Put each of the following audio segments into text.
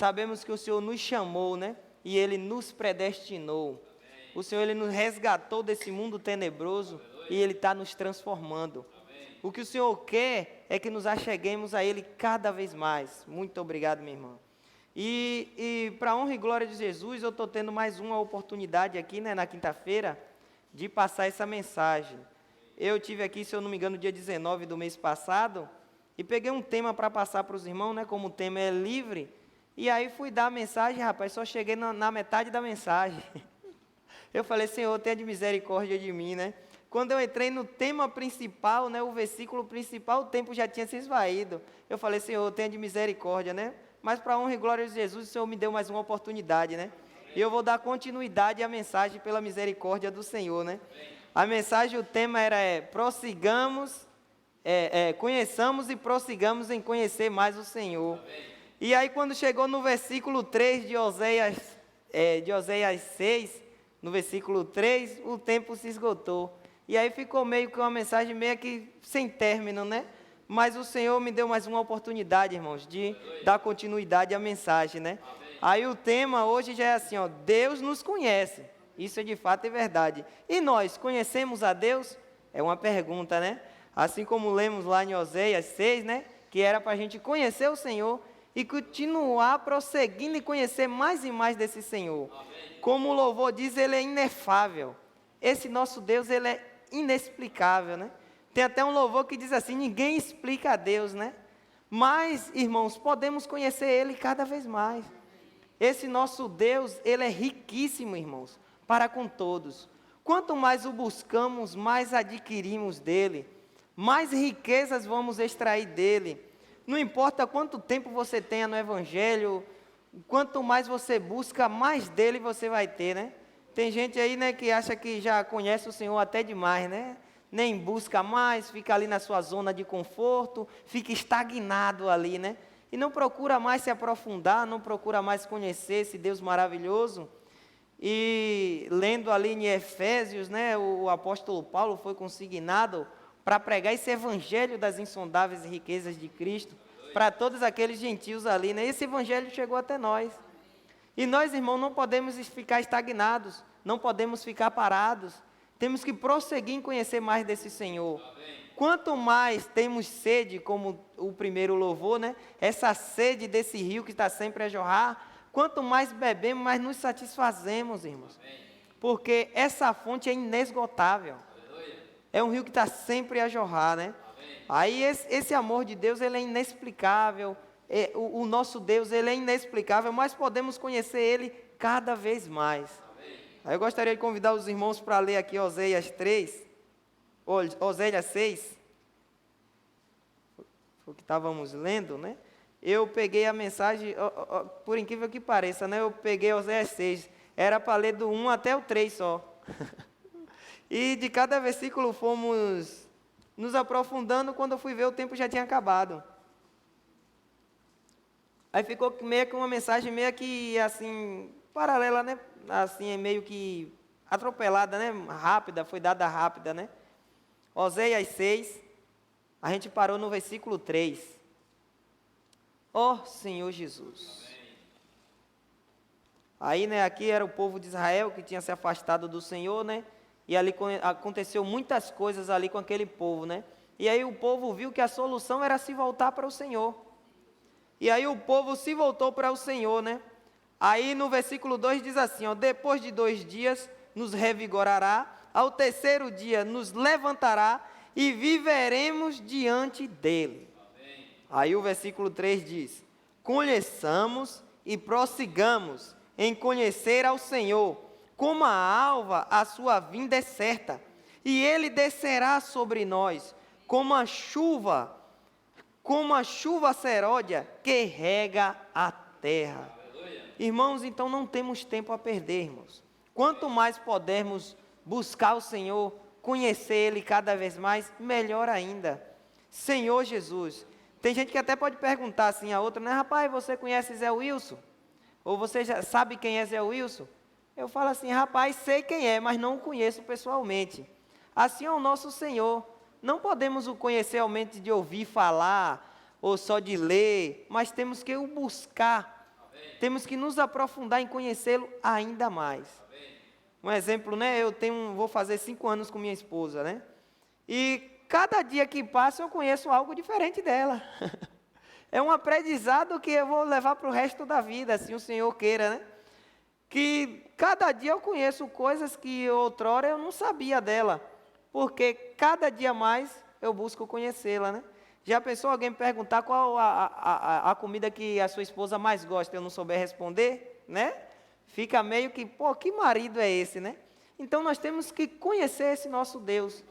sabemos que o Senhor nos chamou, né? E Ele nos predestinou. O Senhor, Ele nos resgatou desse mundo tenebroso e Ele está nos transformando. O que o Senhor quer é que nos acheguemos a Ele cada vez mais. Muito obrigado, minha irmã. E para a honra e glória de Jesus, eu estou tendo mais uma oportunidade aqui, né, na quinta-feira, de passar essa mensagem. Eu tive aqui, se eu não me engano, dia 19 do mês passado, e peguei um tema para passar para os irmãos, né, como o tema é livre, e aí fui dar a mensagem, rapaz, só cheguei na metade da mensagem. Eu falei, Senhor, tenha de misericórdia de mim, né? Quando eu entrei no tema principal, né, o versículo principal, o tempo já tinha se esvaído. Eu falei, Senhor, tenha de misericórdia, né? Mas para a honra e glória de Jesus, o Senhor me deu mais uma oportunidade, né? E eu vou dar continuidade à mensagem pela misericórdia do Senhor, né? A mensagem, o tema era, prossigamos, conheçamos e prossigamos em conhecer mais o Senhor. E aí quando chegou no versículo 3 de Oséias 6, no versículo 3, o tempo se esgotou. E aí ficou meio que uma mensagem meio que sem término, né? Mas o Senhor me deu mais uma oportunidade, irmãos, de dar continuidade à mensagem, né? Aí o tema hoje já é assim, ó, Deus nos conhece. Isso de fato é verdade. E nós conhecemos a Deus? É uma pergunta, né? Assim como lemos lá em Oséias 6, né? Que era para a gente conhecer o Senhor e continuar prosseguindo e conhecer mais e mais desse Senhor. Como o louvor diz, Ele é inefável. Esse nosso Deus, Ele é inexplicável, né? Tem até um louvor que diz assim, ninguém explica a Deus, né? Mas, irmãos, podemos conhecer Ele cada vez mais. Esse nosso Deus, Ele é riquíssimo, irmãos, para com todos. Quanto mais o buscamos, mais adquirimos dEle, mais riquezas vamos extrair dEle. Não importa quanto tempo você tenha no Evangelho, quanto mais você busca, mais dEle você vai ter, né? Tem gente aí, né, que acha que já conhece o Senhor até demais, né? Nem busca mais, fica ali na sua zona de conforto, fica estagnado ali, né? E não procura mais se aprofundar, não procura mais conhecer esse Deus maravilhoso. E lendo ali em Efésios, né, o apóstolo Paulo foi consignado para pregar esse evangelho das insondáveis riquezas de Cristo para todos aqueles gentios ali, né? Esse evangelho chegou até nós. E nós, irmãos, não podemos ficar estagnados, não podemos ficar parados. Temos que prosseguir em conhecer mais desse Senhor. Quanto mais temos sede, como o primeiro louvor, né? Essa sede desse rio que está sempre a jorrar, quanto mais bebemos, mais nos satisfazemos, irmãos. Porque essa fonte é inesgotável. É um rio que está sempre a jorrar, né? Aí esse amor de Deus, ele é inexplicável. O nosso Deus, ele é inexplicável, mas podemos conhecer Ele cada vez mais. Aí eu gostaria de convidar os irmãos para ler aqui Oséias 6, o que estávamos lendo, né? Eu peguei a mensagem, por incrível que pareça, né? Eu peguei Oséias 6, era para ler do 1 até o 3 só. E de cada versículo fomos nos aprofundando, quando eu fui ver o tempo já tinha acabado. Aí ficou meio que uma mensagem meio que assim, paralela, né? Assim, meio que atropelada, né? Rápida, foi dada rápida, né? Oséias 6, a gente parou no versículo 3. Ó Senhor Jesus. Aí, né, aqui era o povo de Israel que tinha se afastado do Senhor, né? E ali aconteceu muitas coisas ali com aquele povo, né? E aí o povo viu que a solução era se voltar para o Senhor. E aí o povo se voltou para o Senhor, né? Aí no versículo 2 diz assim, ó, depois de 2 dias nos revigorará, ao terceiro dia nos levantará e viveremos diante dele. Amém. Aí o versículo 3 diz, conheçamos e prossigamos em conhecer ao Senhor, como a alva a sua vinda é certa, e ele descerá sobre nós, como a chuva seródia que rega a terra. Aleluia. Irmãos, então não temos tempo a perder, irmãos. Quanto mais pudermos buscar o Senhor, conhecer Ele cada vez mais, melhor ainda. Senhor Jesus. Tem gente que até pode perguntar assim a outra, né? Rapaz, você conhece Zé Wilson? Ou você já sabe quem é Zé Wilson? Eu falo assim, rapaz, sei quem é, mas não o conheço pessoalmente. Assim é o nosso Senhor. Não podemos o conhecer somente de ouvir falar, ou só de ler, mas temos que o buscar. Temos que nos aprofundar em conhecê-lo ainda mais. Um exemplo, né? Vou fazer 5 anos com minha esposa, né? E cada dia que passa eu conheço algo diferente dela. É um aprendizado que eu vou levar para o resto da vida, assim o Senhor queira, né? Que cada dia eu conheço coisas que outrora eu não sabia dela, porque cada dia mais eu busco conhecê-la, né? Já pensou alguém me perguntar qual a comida que a sua esposa mais gosta e eu não souber responder, né? Fica meio que, pô, que marido é esse, né? Então nós temos que conhecer esse nosso Deus.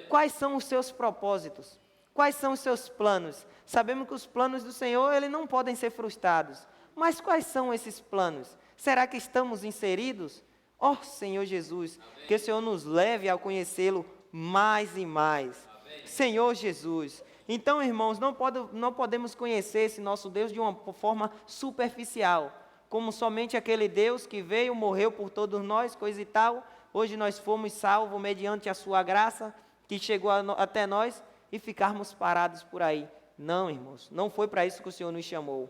Quais são os seus propósitos? Quais são os seus planos? Sabemos que os planos do Senhor, eles não podem ser frustrados. Mas quais são esses planos? Será que estamos inseridos? Ó Senhor Jesus, que o Senhor nos leve a conhecê-lo mais e mais. Senhor Jesus. Então, irmãos, não podemos conhecer esse nosso Deus de uma forma superficial, como somente aquele Deus que veio, morreu por todos nós, coisa e tal. Hoje nós fomos salvos mediante a sua graça, que chegou até nós, e ficarmos parados por aí. Não, irmãos, não foi para isso que o Senhor nos chamou.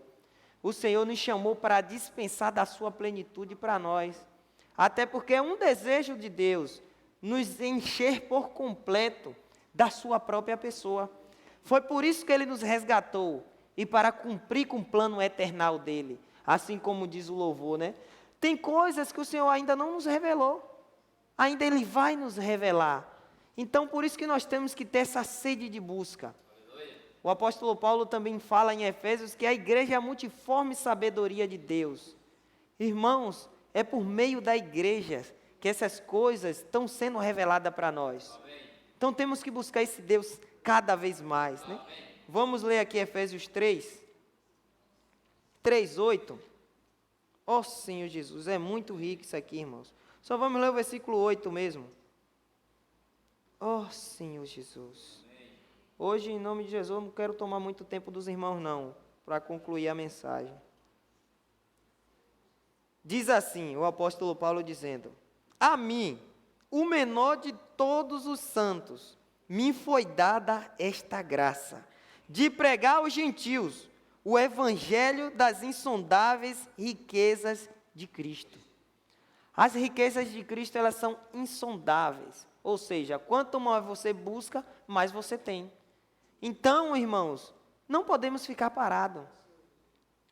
O Senhor nos chamou para dispensar da sua plenitude para nós. Até porque é um desejo de Deus nos encher por completo da sua própria pessoa. Foi por isso que Ele nos resgatou e para cumprir com o plano eternal dEle. Assim como diz o louvor, né? Tem coisas que o Senhor ainda não nos revelou. Ainda Ele vai nos revelar. Então, por isso que nós temos que ter essa sede de busca. O apóstolo Paulo também fala em Efésios que a igreja é a multiforme sabedoria de Deus. Irmãos, é por meio da igreja que essas coisas estão sendo reveladas para nós. Então temos que buscar esse Deus cada vez mais, né? Vamos ler aqui Efésios 3:8. Ó Senhor Jesus, é muito rico isso aqui, irmãos. Só vamos ler o versículo 8 mesmo. Ó Senhor Jesus. Hoje, em nome de Jesus, eu não quero tomar muito tempo dos irmãos, não, para concluir a mensagem. Diz assim, o apóstolo Paulo dizendo: a mim, o menor de todos os santos, me foi dada esta graça, de pregar aos gentios o evangelho das insondáveis riquezas de Cristo. As riquezas de Cristo, elas são insondáveis, ou seja, quanto mais você busca, mais você tem. Então, irmãos, não podemos ficar parados.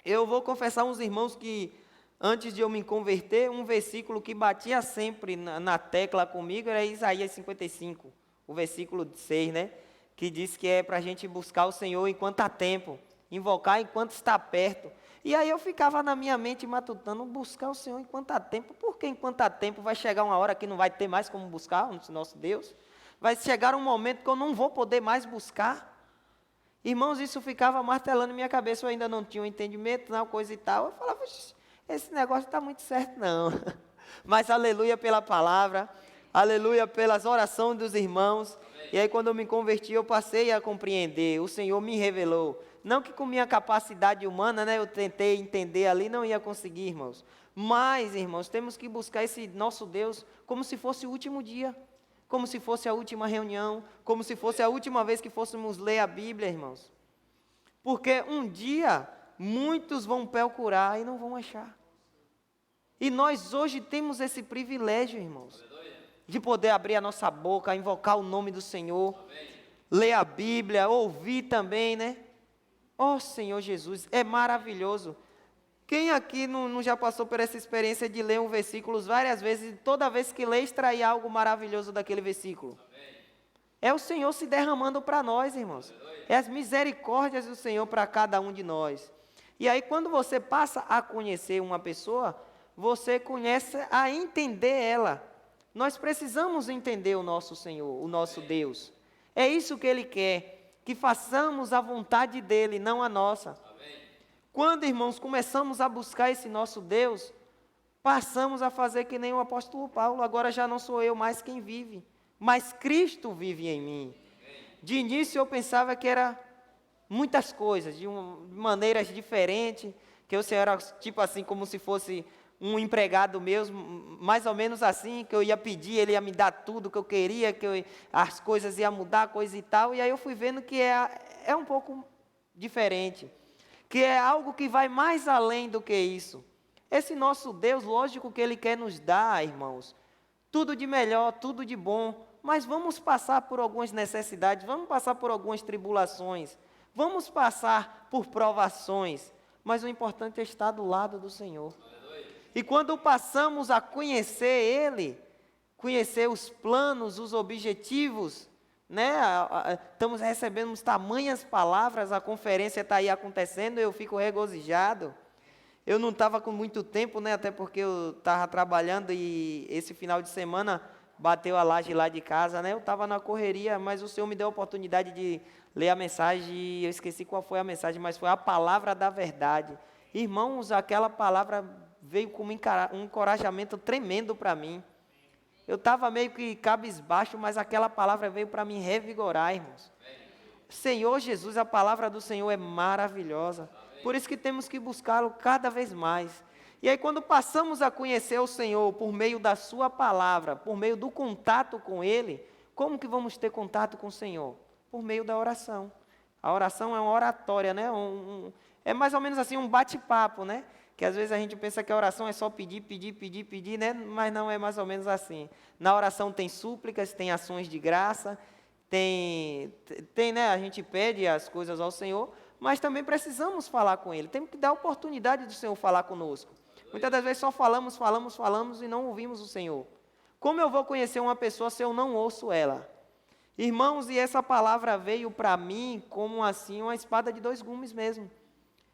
Eu vou confessar uns irmãos que, antes de eu me converter, um versículo que batia sempre na tecla comigo era Isaías 55, o versículo 6, né? Que diz que é para a gente buscar o Senhor enquanto há tempo, invocar enquanto está perto. E aí eu ficava na minha mente matutando, buscar o Senhor enquanto há tempo. Por que enquanto há tempo? Vai chegar uma hora que não vai ter mais como buscar o nosso Deus? Vai chegar um momento que eu não vou poder mais buscar? Irmãos, isso ficava martelando na minha cabeça, eu ainda não tinha um entendimento, não, coisa e tal. Eu falava, esse negócio está muito certo, não. Mas aleluia pela palavra, aleluia pelas orações dos irmãos. E aí quando eu me converti, eu passei a compreender, o Senhor me revelou. Não que com minha capacidade humana, né, eu tentei entender ali, não ia conseguir, irmãos. Mas, irmãos, temos que buscar esse nosso Deus como se fosse o último dia. Como se fosse a última reunião, como se fosse a última vez que fôssemos ler a Bíblia, irmãos. Porque um dia, muitos vão procurar e não vão achar. E nós hoje temos esse privilégio, irmãos, de poder abrir a nossa boca, invocar o nome do Senhor, ler a Bíblia, ouvir também, né? Ó Senhor Jesus, é maravilhoso. Quem aqui não já passou por essa experiência de ler um versículo várias vezes e toda vez que lê extrair algo maravilhoso daquele versículo? É o Senhor se derramando para nós, irmãos. É as misericórdias do Senhor para cada um de nós. E aí quando você passa a conhecer uma pessoa, você começa a entender ela. Nós precisamos entender o nosso Senhor, o nosso Deus. É isso que Ele quer, que façamos a vontade dEle, não a nossa. Quando, irmãos, começamos a buscar esse nosso Deus, passamos a fazer que nem o apóstolo Paulo. Agora já não sou eu mais quem vive, mas Cristo vive em mim. De início eu pensava que era muitas coisas, de maneiras diferentes, que eu era tipo assim, como se fosse um empregado mesmo, mais ou menos assim, que eu ia pedir, ele ia me dar tudo que eu queria, as coisas iam mudar, coisa e tal. E aí eu fui vendo que é um pouco diferente. que é algo que vai mais além do que isso. Esse nosso Deus, lógico que Ele quer nos dar, irmãos, tudo de melhor, tudo de bom, mas vamos passar por algumas necessidades, vamos passar por algumas tribulações, vamos passar por provações, mas o importante é estar do lado do Senhor. E quando passamos a conhecer Ele, conhecer os planos, os objetivos, né? Estamos recebendo tamanhas palavras, a conferência está aí acontecendo, eu fico regozijado. Eu não estava com muito tempo, né? Até porque eu estava trabalhando e esse final de semana bateu a laje lá de casa, né? Eu estava na correria, mas o Senhor me deu a oportunidade de ler a mensagem e eu esqueci qual foi a mensagem, mas foi a palavra da verdade. Irmãos, aquela palavra veio com um encorajamento tremendo para mim. Eu estava meio que cabisbaixo, mas aquela palavra veio para me revigorar, irmãos. Senhor Jesus, a palavra do Senhor é maravilhosa. Por isso que temos que buscá-lo cada vez mais. E aí quando passamos a conhecer o Senhor por meio da sua palavra, por meio do contato com Ele, como que vamos ter contato com o Senhor? Por meio da oração. A oração é uma oratória, né? É mais ou menos assim um bate-papo, né? Que às vezes a gente pensa que a oração é só pedir, pedir, pedir, pedir, né? Mas não é mais ou menos assim. Na oração tem súplicas, tem ações de graça, tem, né? A gente pede as coisas ao Senhor, mas também precisamos falar com Ele. Temos que dar a oportunidade do Senhor falar conosco. Muitas das vezes só falamos e não ouvimos o Senhor. Como eu vou conhecer uma pessoa se eu não ouço ela? Irmãos, e essa palavra veio para mim como assim uma espada de dois gumes mesmo.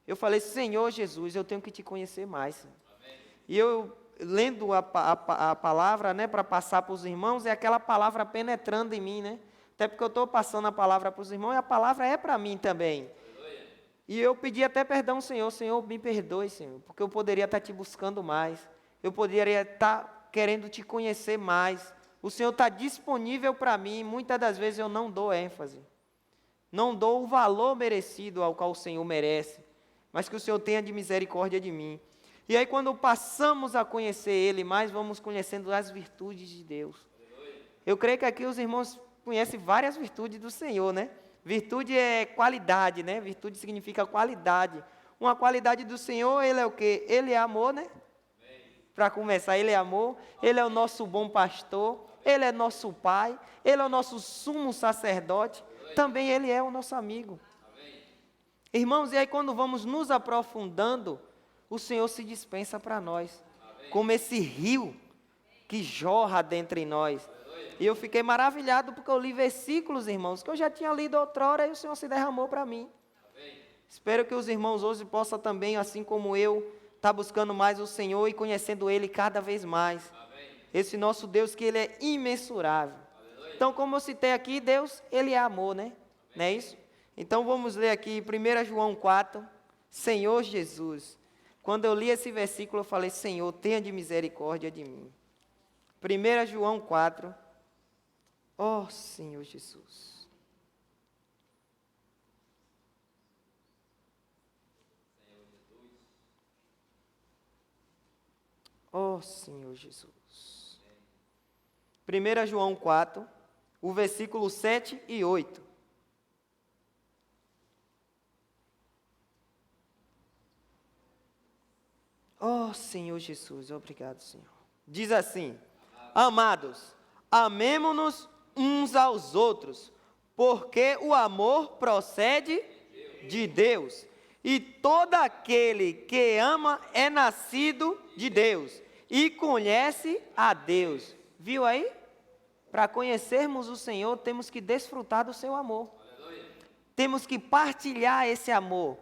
Eu falei, Senhor Jesus, eu tenho que te conhecer mais. Amém. E eu, lendo a palavra, né, para passar para os irmãos, é aquela palavra penetrando em mim, né? Até porque eu estou passando a palavra para os irmãos e a palavra é para mim também. Aleluia. E eu pedi até perdão ao Senhor, Senhor, me perdoe, Senhor, porque eu poderia estar te buscando mais. Eu poderia estar querendo te conhecer mais. O Senhor está disponível para mim, muitas das vezes eu não dou ênfase. Não dou o valor merecido ao qual o Senhor merece. Mas que o Senhor tenha de misericórdia de mim. E aí quando passamos a conhecer Ele mais, vamos conhecendo as virtudes de Deus. Eu creio que aqui os irmãos conhecem várias virtudes do Senhor, né? Virtude é qualidade, né? Virtude significa qualidade. Uma qualidade do Senhor, Ele é o quê? Ele é amor, né? Para começar, Ele é amor, Ele é o nosso bom pastor, Ele é nosso Pai, Ele é o nosso sumo sacerdote, também Ele é o nosso amigo. Irmãos, e aí quando vamos nos aprofundando, o Senhor se dispensa para nós, como esse rio que jorra dentro em nós. E eu fiquei maravilhado porque eu li versículos, irmãos, que eu já tinha lido outrora e o Senhor se derramou para mim. Espero que os irmãos hoje possam também, assim como eu, estar buscando mais o Senhor e conhecendo Ele cada vez mais. Esse nosso Deus que Ele é imensurável. Então, como eu citei aqui, Deus, Ele é amor, né? Não é isso? Então vamos ler aqui 1 João 4, Senhor Jesus. Quando eu li esse versículo, eu falei, Senhor, tenha de misericórdia de mim. 1 João 4, ó Senhor Jesus. Ó Senhor Jesus. 1 João 4, o versículo 7 e 8. Oh, Senhor Jesus, obrigado, Senhor. Diz assim, amados, amemo-nos uns aos outros, porque o amor procede de Deus. E todo aquele que ama é nascido de Deus e conhece a Deus. Viu aí? Para conhecermos o Senhor, temos que desfrutar do seu amor. Temos que partilhar esse amor.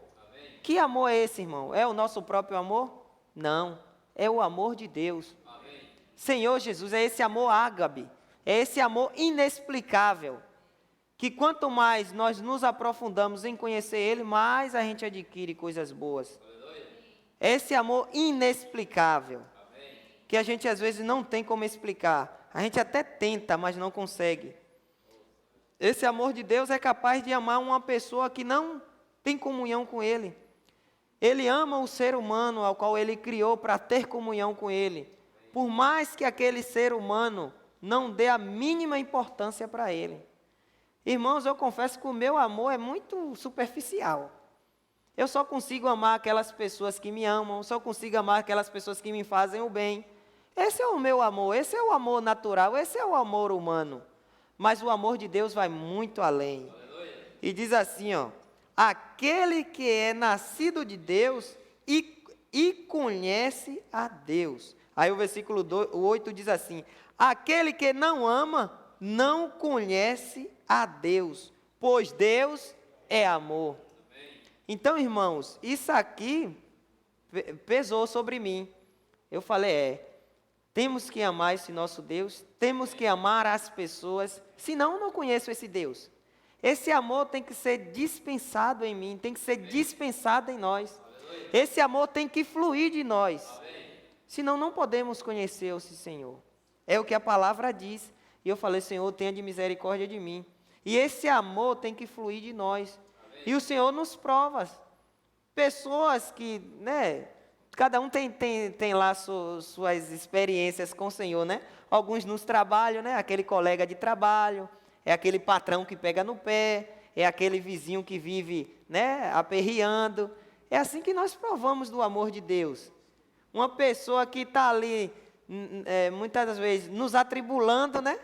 Que amor é esse, irmão? É o nosso próprio amor? Não, é o amor de Deus. Amém. Senhor Jesus, é esse amor ágape, é esse amor inexplicável, que quanto mais nós nos aprofundamos em conhecer Ele, mais a gente adquire coisas boas. É esse amor inexplicável, amém, que a gente às vezes não tem como explicar. A gente até tenta, mas não consegue. Esse amor de Deus é capaz de amar uma pessoa que não tem comunhão com Ele. Ele ama o ser humano ao qual Ele criou para ter comunhão com Ele. Por mais que aquele ser humano não dê a mínima importância para Ele. Irmãos, eu confesso que o meu amor é muito superficial. Eu só consigo amar aquelas pessoas que me amam, só consigo amar aquelas pessoas que me fazem o bem. Esse é o meu amor, esse é o amor natural, esse é o amor humano. Mas o amor de Deus vai muito além. E diz assim, ó, aquele que é nascido de Deus e conhece a Deus. Aí o versículo 8 diz assim, aquele que não ama, não conhece a Deus, pois Deus é amor. Então, irmãos, isso aqui pesou sobre mim. Eu falei, temos que amar esse nosso Deus, temos que amar as pessoas, senão eu não conheço esse Deus. Esse amor tem que ser dispensado em mim, tem que ser dispensado em nós. Esse amor tem que fluir de nós, senão não podemos conhecer esse Senhor. É o que a palavra diz. E eu falei, Senhor, tenha de misericórdia de mim. E esse amor tem que fluir de nós. E o Senhor nos prova. Pessoas que, né, cada um tem lá suas experiências com o Senhor, né? Alguns nos trabalham, né? Aquele colega de trabalho, é aquele patrão que pega no pé, é aquele vizinho que vive, né, aperreando. É assim que nós provamos do amor de Deus. Uma pessoa que está ali, muitas das vezes, nos atribulando, né?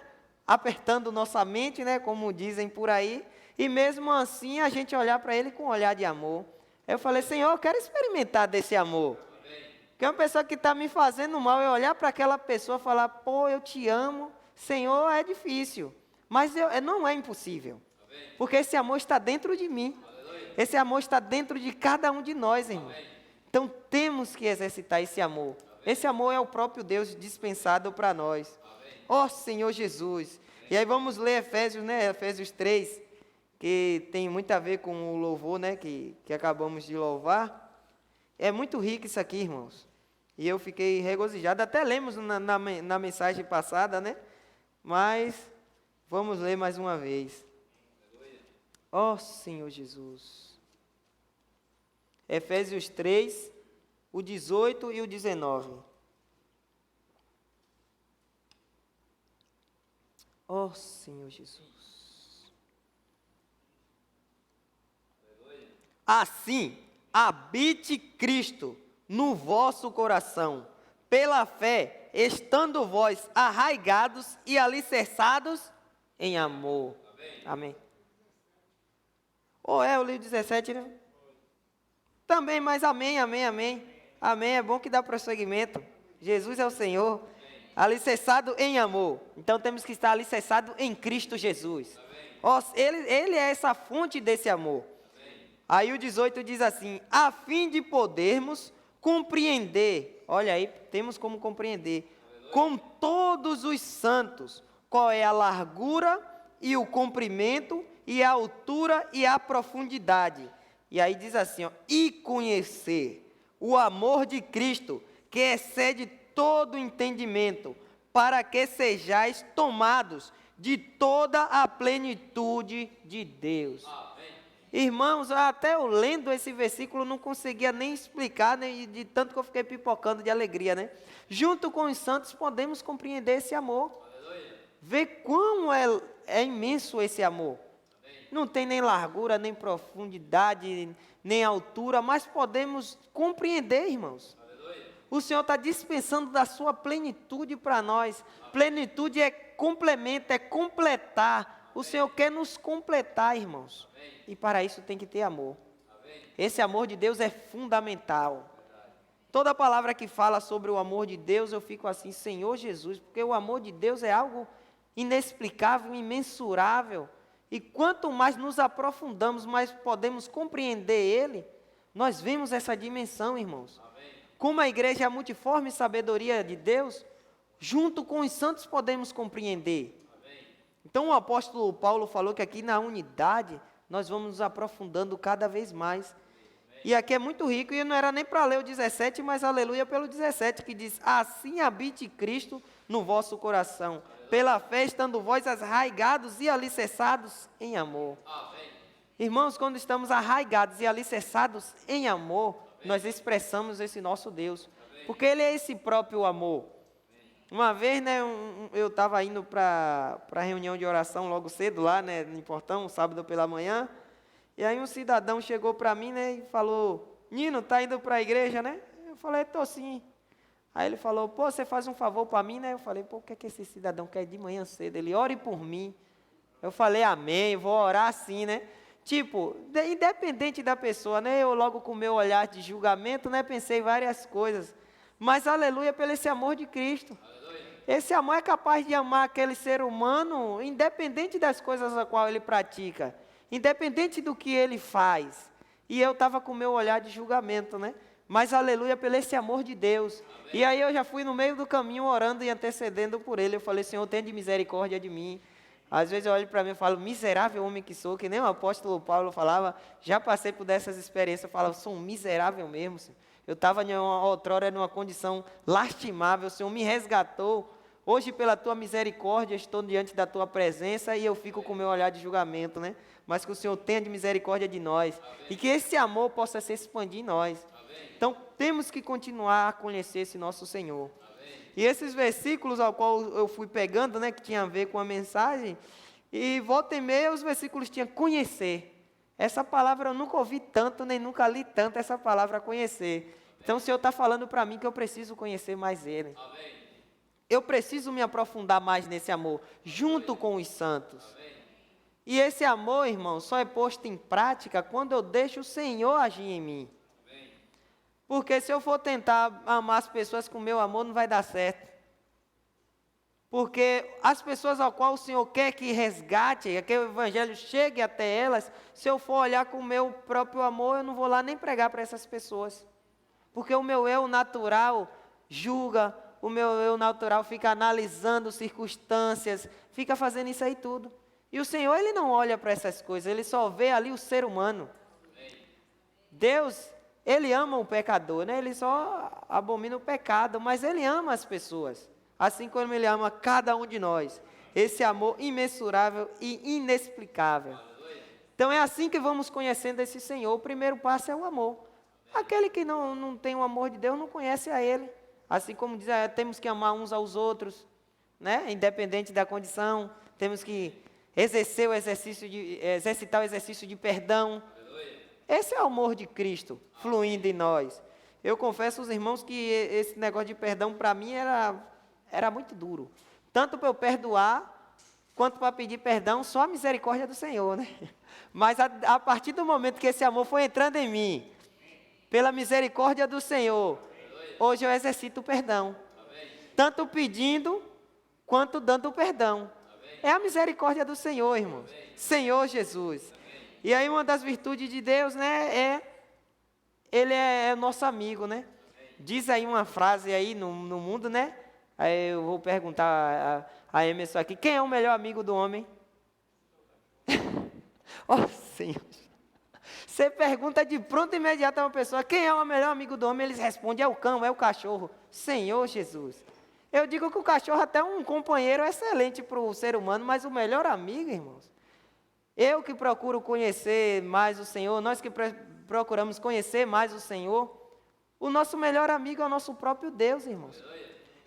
Apertando nossa mente, né? Como dizem por aí. E mesmo assim, a gente olhar para ele com um olhar de amor. Eu falei, Senhor, eu quero experimentar desse amor. Porque uma pessoa que está me fazendo mal, eu olhar para aquela pessoa e falar, pô, eu te amo. Senhor, é difícil. Mas não é impossível. Porque esse amor está dentro de mim. Esse amor está dentro de cada um de nós, irmão. Então, temos que exercitar esse amor. Esse amor é o próprio Deus dispensado para nós. Ó Senhor Jesus. E aí vamos ler Efésios, né? Efésios 3, que tem muito a ver com o louvor, né? Que acabamos de louvar. É muito rico isso aqui, irmãos. E eu fiquei regozijado. Até lemos na mensagem passada, né? Mas vamos ler mais uma vez. Ó Senhor Jesus. Efésios 3, o 18 e o 19. Ó Senhor Jesus. Assim, habite Cristo no vosso coração, pela fé, estando vós arraigados e alicerçados em amor. Amém. Eu li o 17, né? Também, mas amém. Amém, é bom que dá prosseguimento. Jesus é o Senhor. Alicerçado em amor. Então temos que estar alicerçado em Cristo Jesus. Ele é essa fonte desse amor. Aí o 18 diz assim, a fim de podermos compreender, olha aí, temos como compreender, com todos os santos, qual é a largura e o comprimento e a altura e a profundidade. E aí diz assim, e conhecer o amor de Cristo, que excede todo entendimento, para que sejais tomados de toda a plenitude de Deus. Amém. Irmãos, até eu lendo esse versículo não conseguia nem explicar, né, de tanto que eu fiquei pipocando de alegria, né? Junto com os santos podemos compreender esse amor. Aleluia. Ver quão é imenso esse amor. Amém. Não tem nem largura, nem profundidade, nem altura, mas podemos compreender, irmãos. O Senhor está dispensando da sua plenitude para nós. Plenitude é complemento, é completar. O Senhor quer nos completar, irmãos. E para isso tem que ter amor. Esse amor de Deus é fundamental. Toda palavra que fala sobre o amor de Deus, eu fico assim, Senhor Jesus, porque o amor de Deus é algo inexplicável, imensurável. E quanto mais nos aprofundamos, mais podemos compreender Ele, nós vemos essa dimensão, irmãos. Como a igreja é a multiforme sabedoria de Deus, junto com os santos podemos compreender. Amém. Então o apóstolo Paulo falou que aqui na unidade nós vamos nos aprofundando cada vez mais. Amém. E aqui é muito rico, e não era nem para ler o 17, mas aleluia pelo 17, que diz, assim habite Cristo no vosso coração, aleluia. Pela fé estando vós arraigados e alicerçados em amor. Amém. Irmãos, quando estamos arraigados e alicerçados em amor, nós expressamos esse nosso Deus, porque Ele é esse próprio amor. Uma vez, né, eu estava indo para a reunião de oração logo cedo lá, né, no Portão, sábado pela manhã, E aí um cidadão chegou para mim, né, e falou, Nino, tá indo para a igreja, né? Eu falei, tô sim. Aí ele falou, pô, você faz um favor para mim, né? Eu falei, pô, o que é que esse cidadão quer de manhã cedo? Ele, ore por mim. Eu falei, amém, vou orar assim, né? Tipo, independente da pessoa, né? Eu logo com o meu olhar de julgamento, né? Pensei várias coisas. Mas aleluia pelo esse amor de Cristo. Esse amor é capaz de amar aquele ser humano, independente das coisas a qual ele pratica, independente do que ele faz. E eu estava com o meu olhar de julgamento, né? Mas aleluia pelo esse amor de Deus. Amém. E aí eu já fui no meio do caminho orando e antecedendo por ele. Eu falei, Senhor, tenha de misericórdia de mim. Às vezes eu olho para mim e falo, miserável homem que sou, que nem o apóstolo Paulo falava, já passei por dessas experiências, eu falo, sou um miserável mesmo, Senhor. Eu estava outrora numa condição lastimável, o Senhor me resgatou. Hoje, pela tua misericórdia, estou diante da tua presença e eu fico com o meu olhar de julgamento, né? Mas que o Senhor tenha de misericórdia de nós. Amém. E que esse amor possa se expandir em nós. Amém. Então, temos que continuar a conhecer esse nosso Senhor. Amém. E esses versículos ao qual eu fui pegando, né, que tinha a ver com a mensagem, e volta e meia os versículos tinham conhecer. Essa palavra eu nunca ouvi tanto, nem nunca li tanto essa palavra conhecer. Então, o Senhor está falando para mim que eu preciso conhecer mais Ele. Amém. Eu preciso me aprofundar mais nesse amor, junto com os santos. Amém. E esse amor, irmão, só é posto em prática quando eu deixo o Senhor agir em mim. Amém. Porque se eu for tentar amar as pessoas com meu amor, não vai dar certo. Porque as pessoas ao qual o Senhor quer que resgate, que o Evangelho chegue até elas, se eu for olhar com o meu próprio amor, eu não vou lá nem pregar para essas pessoas. Porque o meu eu natural julga, o meu eu natural fica analisando circunstâncias, fica fazendo isso aí tudo. E o Senhor, Ele não olha para essas coisas, Ele só vê ali o ser humano. Deus, Ele ama o pecador, né? Ele só abomina o pecado, mas Ele ama as pessoas. Assim como Ele ama cada um de nós. Esse amor imensurável e inexplicável. Então é assim que vamos conhecendo esse Senhor. O primeiro passo é o amor. Aquele que não tem o amor de Deus não conhece a Ele. Assim como diz, temos que amar uns aos outros, né? Independente da condição, temos que exercitar o exercício de perdão. Esse é o amor de Cristo fluindo em nós. Eu confesso aos irmãos que esse negócio de perdão para mim era muito duro. Tanto para eu perdoar, quanto para pedir perdão, só a misericórdia do Senhor, né? Mas a partir do momento que esse amor foi entrando em mim, pela misericórdia do Senhor, hoje eu exercito o perdão. Tanto pedindo, quanto dando o perdão. É a misericórdia do Senhor, irmãos. Senhor Jesus. E aí uma das virtudes de Deus, né, Ele é nosso amigo, né? Diz aí uma frase aí no mundo, né? Aí eu vou perguntar a Emerson aqui, quem é o melhor amigo do homem? Ó Senhor. Você pergunta de pronto imediato a uma pessoa, quem é o melhor amigo do homem? Eles respondem, é o cão, é o cachorro. Senhor Jesus. Eu digo que o cachorro até é um companheiro excelente para o ser humano, mas o melhor amigo, irmãos, eu que procuro conhecer mais o Senhor, nós que procuramos conhecer mais o Senhor, o nosso melhor amigo é o nosso próprio Deus, irmãos.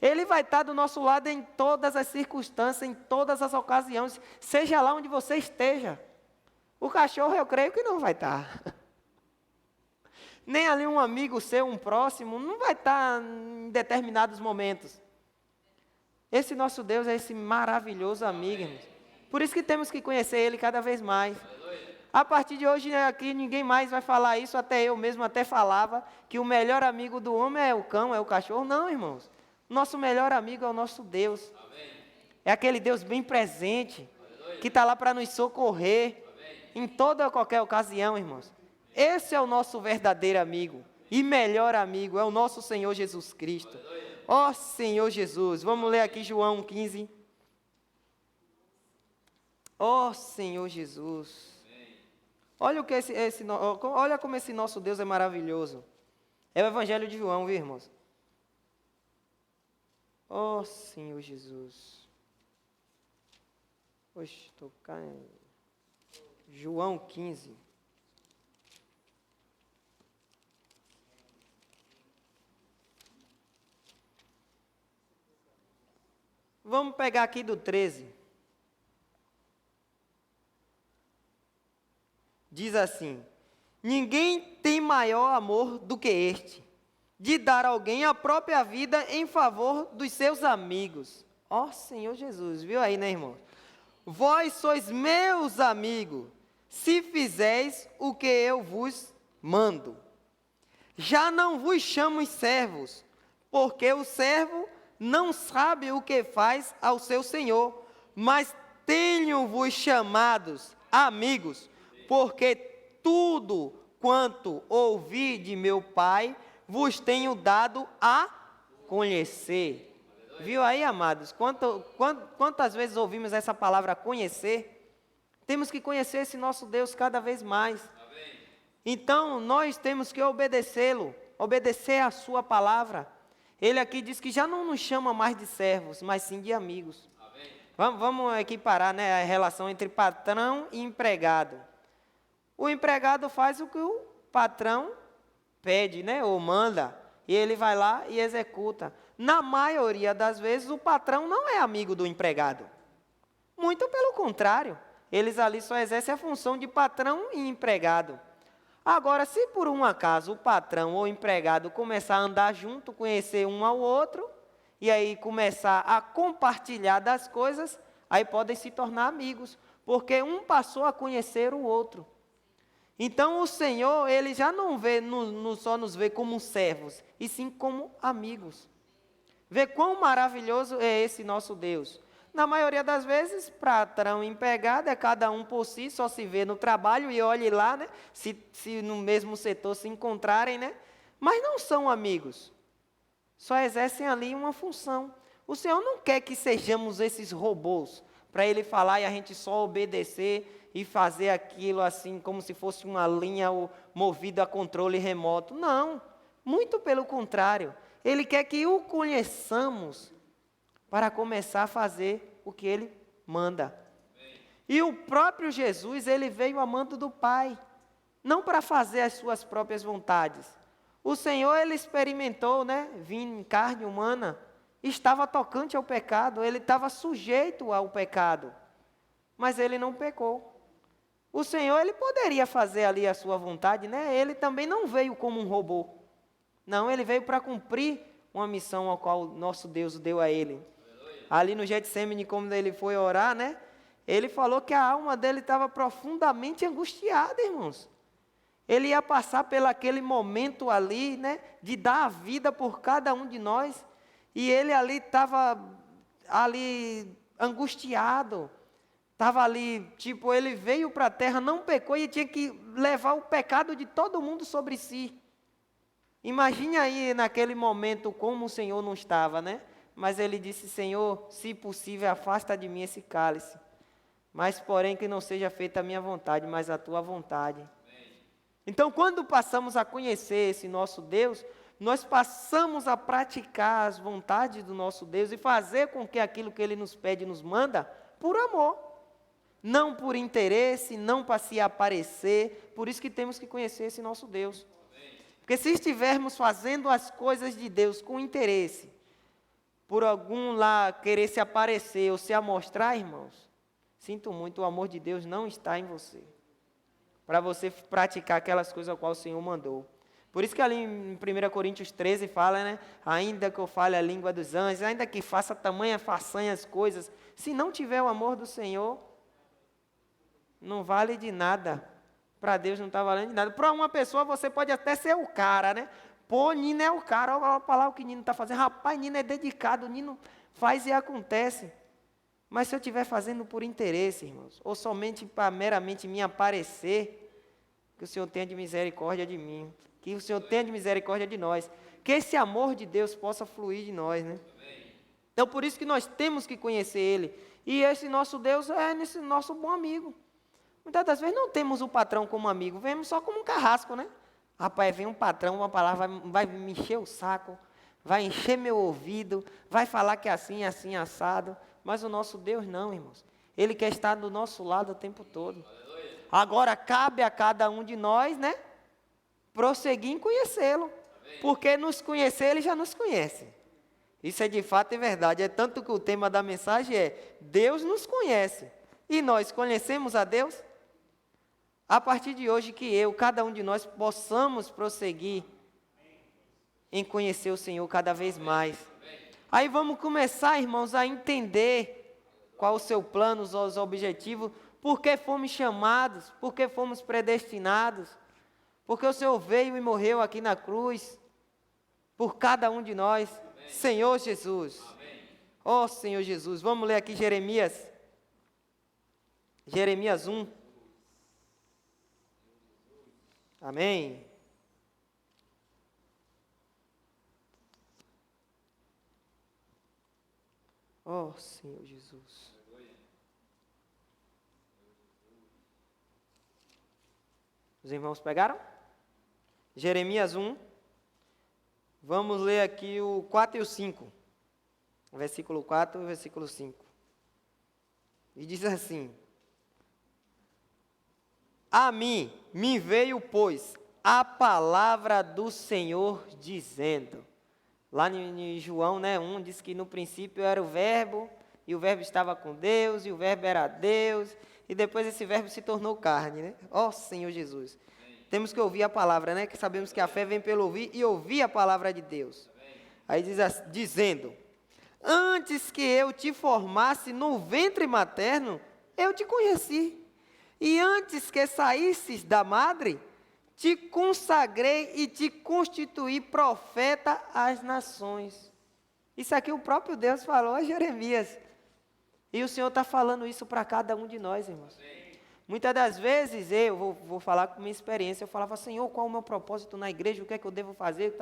Ele vai estar do nosso lado em todas as circunstâncias, em todas as ocasiões, seja lá onde você esteja. O cachorro eu creio que não vai estar. Nem ali um amigo seu, um próximo, não vai estar em determinados momentos. Esse nosso Deus é esse maravilhoso amigo, irmãos. Por isso que temos que conhecer Ele cada vez mais. A partir de hoje aqui ninguém mais vai falar isso, até eu mesmo até falava, que o melhor amigo do homem é o cão, é o cachorro. Não, irmãos. Nosso melhor amigo é o nosso Deus. É aquele Deus bem presente, que está lá para nos socorrer, em toda ou qualquer ocasião, irmãos. Esse é o nosso verdadeiro amigo, e melhor amigo, é o nosso Senhor Jesus Cristo. Ó Senhor Jesus, vamos ler aqui João 15. Ó Senhor Jesus. Olha, olha como esse nosso Deus é maravilhoso. É o Evangelho de João, viu, irmãos? Ó Senhor Jesus. Oxe, estou caindo. João 15. Vamos pegar aqui do 13. diz assim: ninguém tem maior amor do que este, de dar a alguém a própria vida em favor dos seus amigos. Ó Senhor Jesus, viu aí, né, irmão? Vós sois meus amigos, se fizeis o que eu vos mando. Já não vos chamo servos, porque o servo não sabe o que faz ao seu senhor, mas tenho-vos chamados amigos, porque tudo quanto ouvi de meu Pai, vos tenho dado a conhecer. Viu aí, amados? Quantas vezes ouvimos essa palavra conhecer? Temos que conhecer esse nosso Deus cada vez mais. Então, nós temos que obedecê-lo, obedecer a sua palavra. Ele aqui diz que já não nos chama mais de servos, mas sim de amigos. Vamos equiparar, né, a relação entre patrão e empregado. O empregado faz o que o patrão pede, né, ou manda, e ele vai lá e executa. Na maioria das vezes, o patrão não é amigo do empregado. Muito pelo contrário, eles ali só exercem a função de patrão e empregado. Agora, se por um acaso o patrão ou o empregado começar a andar junto, conhecer um ao outro, e aí começar a compartilhar das coisas, aí podem se tornar amigos, porque um passou a conhecer o outro. Então o Senhor, Ele já não vê, só nos vê como servos, e sim como amigos. Vê quão maravilhoso é esse nosso Deus. Na maioria das vezes, patrão e empregado é cada um por si, só se vê no trabalho e olhe lá, né? Se no mesmo setor se encontrarem, né? Mas não são amigos. Só exercem ali uma função. O Senhor não quer que sejamos esses robôs, para Ele falar e a gente só obedecer e fazer aquilo assim, como se fosse uma linha movida a controle remoto. Não, muito pelo contrário. Ele quer que o conheçamos para começar a fazer o que Ele manda. E o próprio Jesus, Ele veio amando do Pai, não para fazer as suas próprias vontades. O Senhor, Ele experimentou, né, vindo em carne humana, estava tocante ao pecado, Ele estava sujeito ao pecado, mas Ele não pecou. O Senhor, Ele poderia fazer ali a sua vontade, né? Ele também não veio como um robô. Não, Ele veio para cumprir uma missão a qual nosso Deus deu a Ele. Ali no Getsemane, como ele foi orar, né? Ele falou que a alma dele estava profundamente angustiada, irmãos. Ele ia passar pelo aquele momento ali, né? De dar a vida por cada um de nós. E ele ali estava ali angustiado. Estava ali, tipo, ele veio para a terra, não pecou e tinha que levar o pecado de todo mundo sobre si. Imagine aí naquele momento como o Senhor não estava, né? Mas ele disse: Senhor, se possível, afasta de mim esse cálice. Mas, porém, que não seja feita a minha vontade, mas a tua vontade. Então, quando passamos a conhecer esse nosso Deus, nós passamos a praticar as vontades do nosso Deus e fazer com que aquilo que Ele nos pede e nos manda, por amor. Não por interesse, não para se aparecer. Por isso que temos que conhecer esse nosso Deus. Porque se estivermos fazendo as coisas de Deus com interesse, por algum lá querer se aparecer ou se amostrar, irmãos, sinto muito, o amor de Deus não está em você. Para você praticar aquelas coisas a qual o Senhor mandou. Por isso que ali em 1 Coríntios 13 fala, né? Ainda que eu fale a língua dos anjos, ainda que faça tamanha façanha as coisas, se não tiver o amor do Senhor, não vale de nada. Para Deus não está valendo de nada. Para uma pessoa você pode até ser o cara, né? Pô, Nino é o cara, olha lá o que Nino está fazendo. Rapaz, Nino é dedicado, Nino faz e acontece. Mas se eu estiver fazendo por interesse, irmãos, ou somente para meramente me aparecer, que o Senhor tenha de misericórdia de mim, que o Senhor tenha de misericórdia de nós, que esse amor de Deus possa fluir de nós, né? Então, por isso que nós temos que conhecer Ele. E esse nosso Deus é esse nosso bom amigo. Muitas das vezes não temos o patrão como amigo, vemos só como um carrasco, né? Rapaz, vem um patrão, uma palavra, vai me encher o saco, vai encher meu ouvido, vai falar que é assim, assim, assado. Mas o nosso Deus não, irmãos. Ele quer estar do nosso lado o tempo todo. Agora, cabe a cada um de nós, né? Prosseguir em conhecê-lo. Porque nos conhecer, Ele já nos conhece. Isso é de fato e verdade. É tanto que o tema da mensagem é: Deus nos conhece. E nós conhecemos a Deus? A partir de hoje que cada um de nós, possamos prosseguir em conhecer o Senhor cada vez mais. Aí vamos começar, irmãos, a entender qual o seu plano, os objetivos, por que fomos chamados, por que fomos predestinados, porque o Senhor veio e morreu aqui na cruz, por cada um de nós. Amém. Senhor Jesus. Ó Senhor Jesus, vamos ler aqui Jeremias 1. Amém. Ó Senhor Jesus. Os irmãos pegaram? Jeremias 1. Vamos ler aqui o 4 e o 5. O versículo 4 e o versículo 5. E diz assim: A mim me veio, pois, a palavra do Senhor dizendo. Lá em João, 1, diz que no princípio era o verbo, e o verbo estava com Deus, e o verbo era Deus, e depois esse verbo se tornou carne, né? Ó Senhor Jesus. Amém. Temos que ouvir a palavra, né? Que sabemos que a fé vem pelo ouvir, e ouvir a palavra de Deus. Amém. Aí diz dizendo: Antes que eu te formasse no ventre materno, eu te conheci. E antes que saísses da madre, te consagrei e te constituí profeta às nações. Isso aqui o próprio Deus falou a Jeremias. E o Senhor está falando isso para cada um de nós, irmãos. Amém. Muitas das vezes, eu vou falar com minha experiência, eu falava: Senhor, qual é o meu propósito na igreja, o que é que eu devo fazer?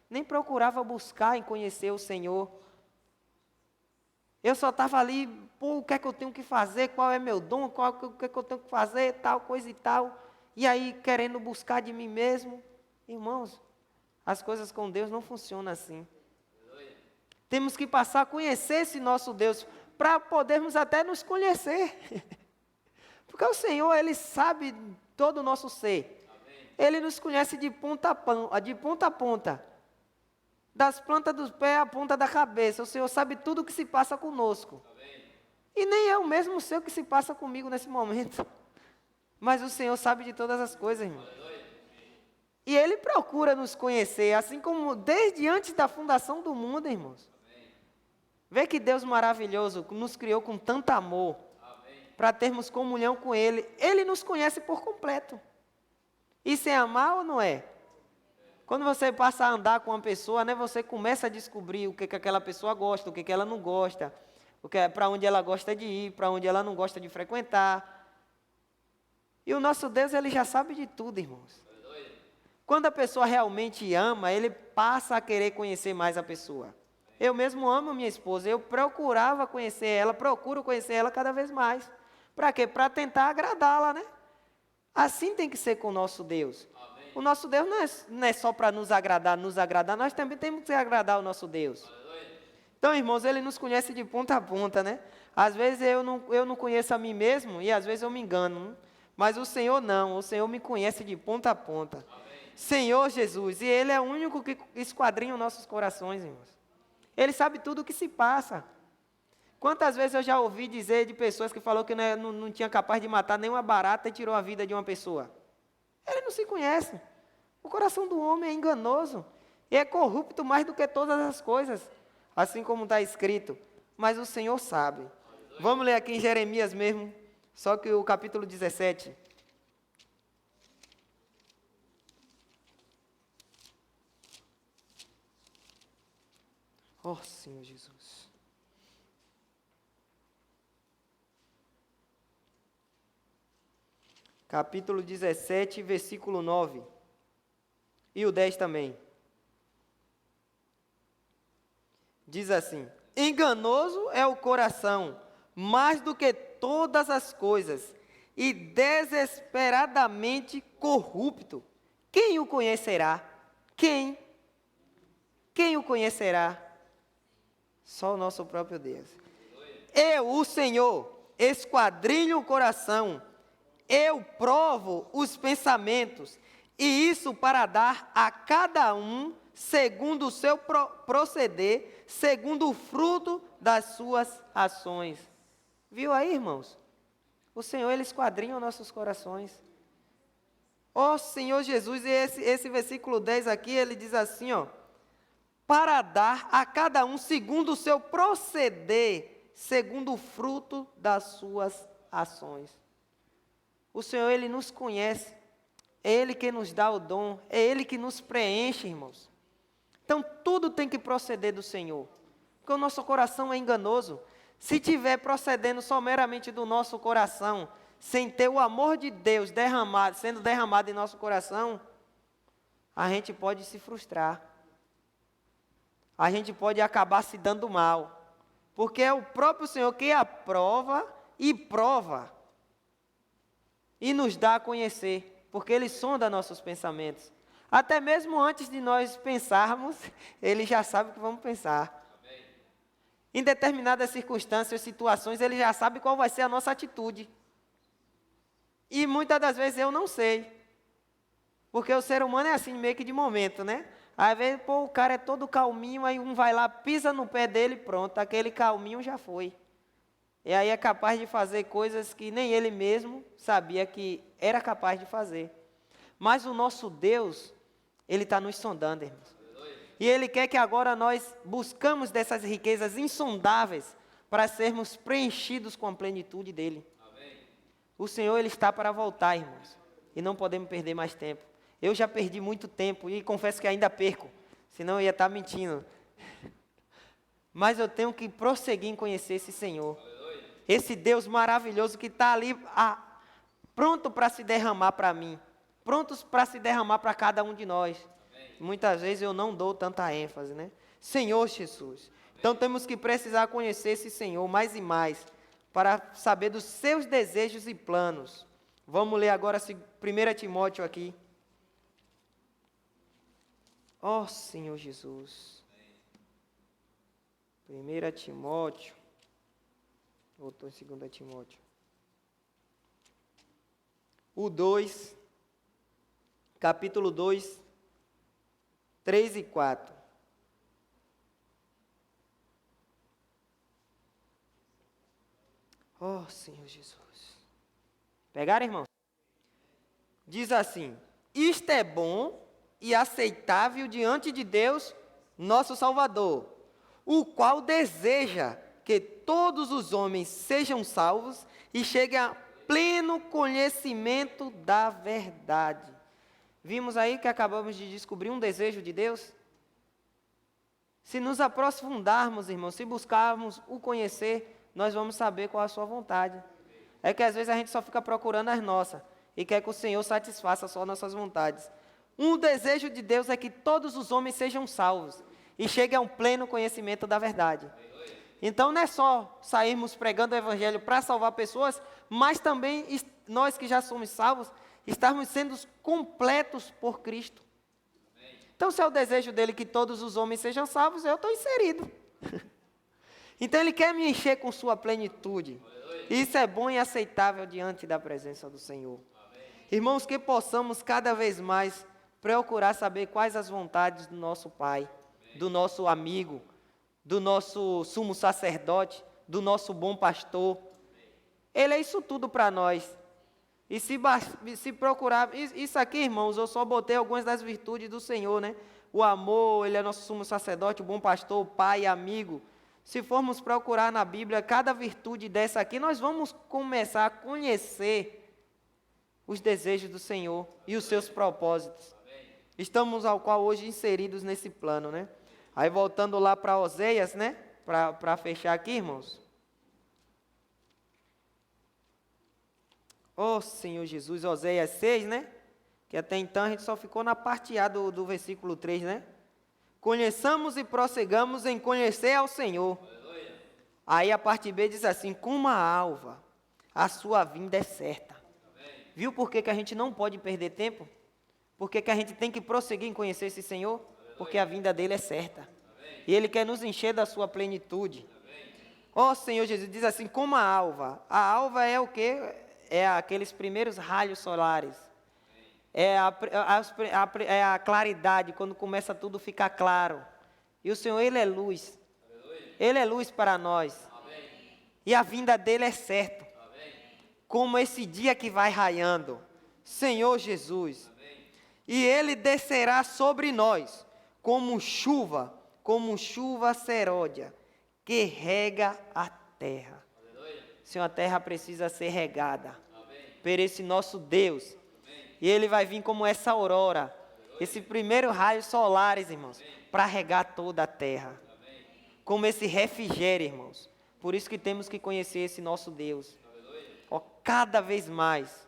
Nem procurava buscar em conhecer o Senhor. Eu só estava ali, o que é que eu tenho que fazer, qual é meu dom, o que é que eu tenho que fazer, tal coisa e tal. E aí, querendo buscar de mim mesmo. Irmãos, as coisas com Deus não funcionam assim. Temos que passar a conhecer esse nosso Deus, para podermos até nos conhecer. Porque o Senhor, Ele sabe todo o nosso ser. Amém. Ele nos conhece de ponta a ponta. Das plantas dos pés à ponta da cabeça. O Senhor sabe tudo o que se passa conosco. Amém. E nem eu mesmo sei o que se passa comigo nesse momento. Mas o Senhor sabe de todas as coisas, irmão. E Ele procura nos conhecer, assim como desde antes da fundação do mundo, irmãos. Vê que Deus maravilhoso nos criou com tanto amor, para termos comunhão com Ele. Ele nos conhece por completo. Isso é amar ou não é? Quando você passa a andar com uma pessoa, né, você começa a descobrir o que aquela pessoa gosta, o que ela não gosta, para onde ela gosta de ir, para onde ela não gosta de frequentar. E o nosso Deus, Ele já sabe de tudo, irmãos. Quando a pessoa realmente ama, Ele passa a querer conhecer mais a pessoa. Eu mesmo amo minha esposa, eu procuro conhecer ela cada vez mais. Para quê? Para tentar agradá-la, né? Assim tem que ser com o nosso Deus. Amém. O nosso Deus não é só para nos agradar, nós também temos que agradar o nosso Deus. Aleluia. Então, irmãos, Ele nos conhece de ponta a ponta, né? Às vezes eu não conheço a mim mesmo e às vezes eu me engano. Mas o Senhor não, o Senhor me conhece de ponta a ponta. Amém. Senhor Jesus, e Ele é o único que esquadrinha os nossos corações, irmãos. Ele sabe tudo o que se passa. Quantas vezes eu já ouvi dizer de pessoas que falou que não tinha capaz de matar nenhuma barata e tirou a vida de uma pessoa. Ele não se conhece. O coração do homem é enganoso e é corrupto mais do que todas as coisas, assim como está escrito. Mas o Senhor sabe. Vamos ler aqui em Jeremias mesmo, só que o capítulo 17. Oh, Senhor Jesus. Capítulo 17, versículo 9. E o 10 também. Diz assim: Enganoso é o coração, mais do que todas as coisas, e desesperadamente corrupto. Quem o conhecerá? Quem? Quem o conhecerá? Só o nosso próprio Deus. Eu, o Senhor, esquadrinho o coração, eu provo os pensamentos, e isso para dar a cada um, segundo o seu proceder, segundo o fruto das suas ações. Viu aí, irmãos? O Senhor, Ele esquadrinha os nossos corações. Ó Senhor Jesus, e esse versículo 10 aqui, ele diz assim, ó, para dar a cada um segundo o seu proceder, segundo o fruto das suas ações. O Senhor, Ele nos conhece, é Ele que nos dá o dom, é Ele que nos preenche, irmãos. Então, tudo tem que proceder do Senhor, porque o nosso coração é enganoso. Se tiver procedendo só meramente do nosso coração, sem ter o amor de Deus sendo derramado em nosso coração, a gente pode se frustrar. A gente pode acabar se dando mal. Porque é o próprio Senhor que aprova e prova. E nos dá a conhecer. Porque Ele sonda nossos pensamentos. Até mesmo antes de nós pensarmos, Ele já sabe o que vamos pensar. Amém. Em determinadas circunstâncias, situações, Ele já sabe qual vai ser a nossa atitude. E muitas das vezes eu não sei. Porque o ser humano é assim, meio que de momento, né? Às vezes, o cara é todo calminho, aí um vai lá, pisa no pé dele, pronto, aquele calminho já foi. E aí é capaz de fazer coisas que nem ele mesmo sabia que era capaz de fazer. Mas o nosso Deus, Ele está nos sondando, irmãos. E Ele quer que agora nós buscamos dessas riquezas insondáveis para sermos preenchidos com a plenitude dEle. O Senhor, Ele está para voltar, irmãos. E não podemos perder mais tempo. Eu já perdi muito tempo e confesso que ainda perco. Senão eu ia estar mentindo. Mas eu tenho que prosseguir em conhecer esse Senhor. Esse Deus maravilhoso que está ali pronto para se derramar para mim. Prontos para se derramar para cada um de nós. Muitas vezes eu não dou tanta ênfase, né? Senhor Jesus. Então temos que precisar conhecer esse Senhor mais e mais. Para saber dos seus desejos e planos. Vamos ler agora 1 Timóteo aqui. Ó Senhor Jesus. 1 Timóteo. Voltou em 2 Timóteo. O 2. Capítulo 2. 3 e 4. Oh, Senhor Jesus. Pegaram, irmão? Diz assim: isto é bom e aceitável diante de Deus, nosso Salvador, o qual deseja que todos os homens sejam salvos e cheguem a pleno conhecimento da verdade. Vimos aí que acabamos de descobrir um desejo de Deus? Se nos aprofundarmos, irmãos, se buscarmos o conhecer, nós vamos saber qual é a sua vontade. É que às vezes a gente só fica procurando as nossas e quer que o Senhor satisfaça só nossas vontades. Um desejo de Deus é que todos os homens sejam salvos e cheguem a um pleno conhecimento da verdade. Então não é só sairmos pregando o Evangelho para salvar pessoas, mas também nós que já somos salvos, estarmos sendo completos por Cristo. Então se é o desejo dele que todos os homens sejam salvos, eu estou inserido. Então Ele quer me encher com sua plenitude. Isso é bom e aceitável diante da presença do Senhor. Irmãos, que possamos cada vez mais procurar saber quais as vontades do nosso Pai, do nosso amigo, do nosso sumo sacerdote, do nosso bom pastor. Ele é isso tudo para nós. E se procurar, isso aqui, irmãos, eu só botei algumas das virtudes do Senhor, né? O amor, Ele é nosso sumo sacerdote, o bom pastor, o pai, amigo. Se formos procurar na Bíblia cada virtude dessa aqui, nós vamos começar a conhecer os desejos do Senhor e os seus propósitos. Estamos ao qual hoje inseridos nesse plano, né? Aí voltando lá para Oséias, né? Para fechar aqui, irmãos. Oh, Senhor Jesus, Oséias 6, né? Que até então a gente só ficou na parte A do versículo 3, né? Conheçamos e prossigamos em conhecer ao Senhor. Aleluia. Aí a parte B diz assim: como a alva, a sua vinda é certa. Amém. Viu por que a gente não pode perder tempo? Por que a gente tem que prosseguir em conhecer esse Senhor? Aleluia. Porque a vinda dele é certa. Amém. E Ele quer nos encher da sua plenitude. Ó oh, Senhor Jesus, diz assim: como a alva. A alva é o quê? É aqueles primeiros raios solares. É a claridade, quando começa tudo a ficar claro. E o Senhor, Ele é luz. Aleluia. Ele é luz para nós. Amém. E a vinda dele é certa. Amém. Como esse dia que vai raiando. Senhor Jesus. E ele descerá sobre nós como chuva seródia, que rega a terra. Senhor, a terra precisa ser regada por esse nosso Deus. E ele vai vir como essa aurora, esse primeiro raio solares, irmãos, para regar toda a terra. Como esse refrigério, irmãos. Por isso que temos que conhecer esse nosso Deus. Ó, cada vez mais.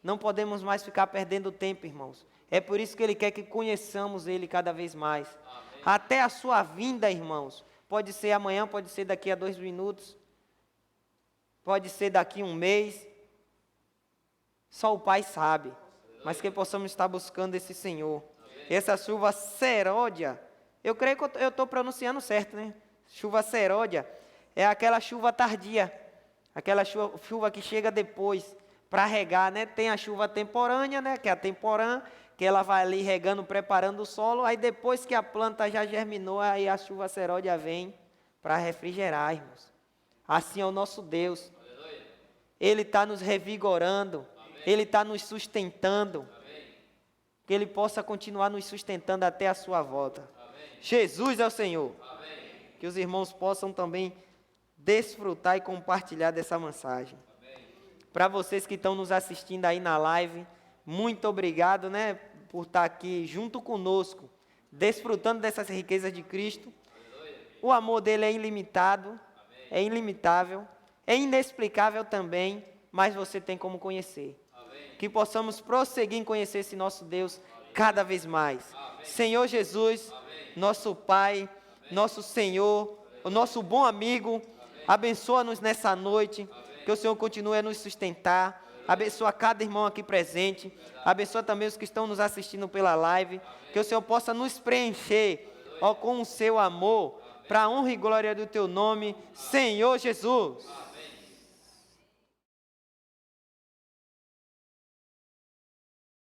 Não podemos mais ficar perdendo tempo, irmãos. É por isso que Ele quer que conheçamos Ele cada vez mais. Até a sua vinda, irmãos. Pode ser amanhã, pode ser daqui a 2 minutos. Pode ser daqui a 1 mês. Só o Pai sabe. Mas que possamos estar buscando esse Senhor. Essa chuva seródia. Eu creio que eu estou pronunciando certo, né? Chuva seródia é aquela chuva tardia. Aquela chuva que chega depois para regar, né? Tem a chuva temporânea, né? Que é a temporã, que ela vai ali regando, preparando o solo. Aí depois que a planta já germinou, aí a chuva seródia vem para refrigerar, irmãos. Assim é o nosso Deus. Ele está nos revigorando. Ele está nos sustentando. Que Ele possa continuar nos sustentando até a sua volta. Jesus é o Senhor. Que os irmãos possam também desfrutar e compartilhar dessa mensagem. Para vocês que estão nos assistindo aí na live, muito obrigado, né, por estar aqui junto conosco, desfrutando dessas riquezas de Cristo. O amor dele é ilimitado, é ilimitável, é inexplicável também, mas você tem como conhecer. Que possamos prosseguir em conhecer esse nosso Deus cada vez mais. Senhor Jesus, nosso Pai, nosso Senhor, o nosso bom amigo, abençoa-nos nessa noite. Que o Senhor continue a nos sustentar. Abençoa cada irmão aqui presente. Abençoa também os que estão nos assistindo pela live. Que o Senhor possa nos preencher, ó, com o seu amor, para a honra e glória do teu nome, Senhor Jesus.